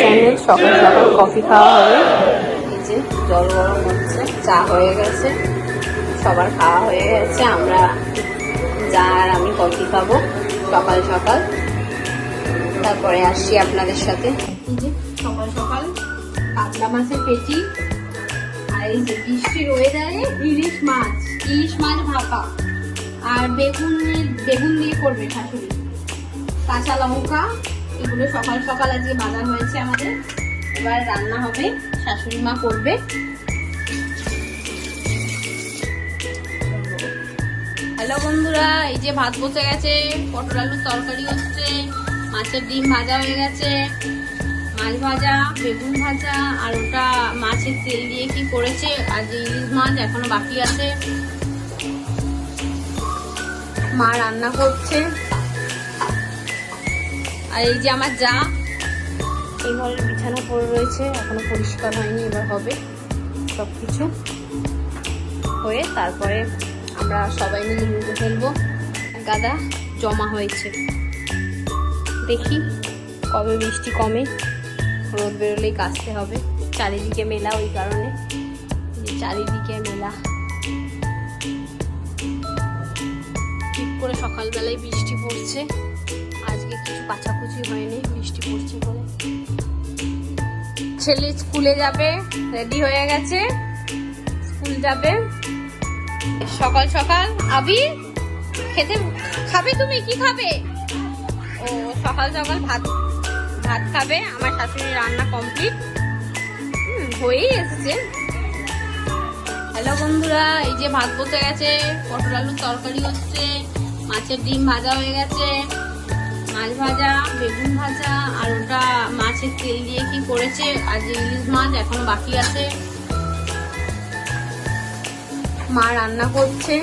Channel. সকাল সকাল coffee খাওয়া হবে। এই যে জল গরম হচ্ছে, চা হয়ে গেছে, সবার খাওয়া হয়ে গেছে। আমরা যা আর আমি কফি খাবো সকাল সকাল, তারপরে আসছি আপনাদের সাথে। এই যে সকাল সকাল কাতলা মাছের পেটি, আর এই যে বৃষ্টির ওয়েদারে ইলিশ মাছ ভাপা, আর বেগুন দিয়ে করবে শাশুড়ি, কাঁচা লঙ্কা, এগুলো সকাল সকাল আজকে বাজার হয়েছে আমাদের। এবার রান্না হবে, শাশুড়ি মা করবে। হ্যালো বন্ধুরা, এই যে ভাত বসে গেছে, পটল আলুর তরকারি হচ্ছে, মাছের ডিম ভাজা হয়ে গেছে, মাছ ভাজা, বেগুন ভাজা, আর ওটা মাছের তেল দিয়ে কি করেছে, আর যে ইলিশ মাছ এখনো বাকি আছে। মা রান্না করছে। আর এই যে আমার যা এই ঘরের বিছানা পড়ে রয়েছে, এখনো পরিষ্কার হয়নি, এবার হবে সবকিছু হয়ে তারপরে আমরা সবাই মিলে লুডো খেলবো। গাদা জমা হয়েছে, দেখি কবে বৃষ্টি কমে, রোদ বেরোলেই কাচতে হবে। চারিদিকে মেলা, ওই কারণে চারিদিকে মেলা। ঠিক করে সকালবেলায় বৃষ্টি পড়ছে, আজকে কিছু কাচাকুচি হয়নি, বৃষ্টি পড়ছে বলে। ছেলে স্কুলে যাবে, রেডি হয়ে গেছে, স্কুল যাবে। সকাল সকাল আবি খেতে খাবে, তুমি কি খাবে? ও সকাল সকাল ভাত খাবে। আমার শাশুড়ি রান্না কমপ্লিট হয়েই এসেছে। হ্যালো বন্ধুরা, এই যে ভাত বসে গেছে, পটল আলুর তরকারি হচ্ছে, মাছের ডিম ভাজা হয়ে গেছে, মাছ ভাজা, বেগুন ভাজা, আর ওটা মাছের তেল দিয়ে কি করেছে, আর যে ইলিশ মাছ এখনো বাকি আছে। মা রান্না করছে।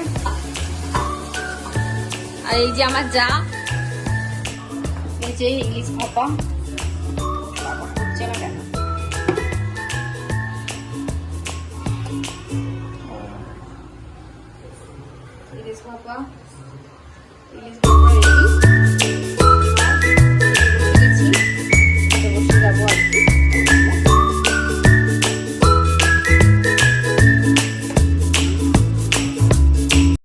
আর এই যে আমার যা, এই যে ইলিশ ভাপা হচ্ছে না কেন, ইলিশ ভাপা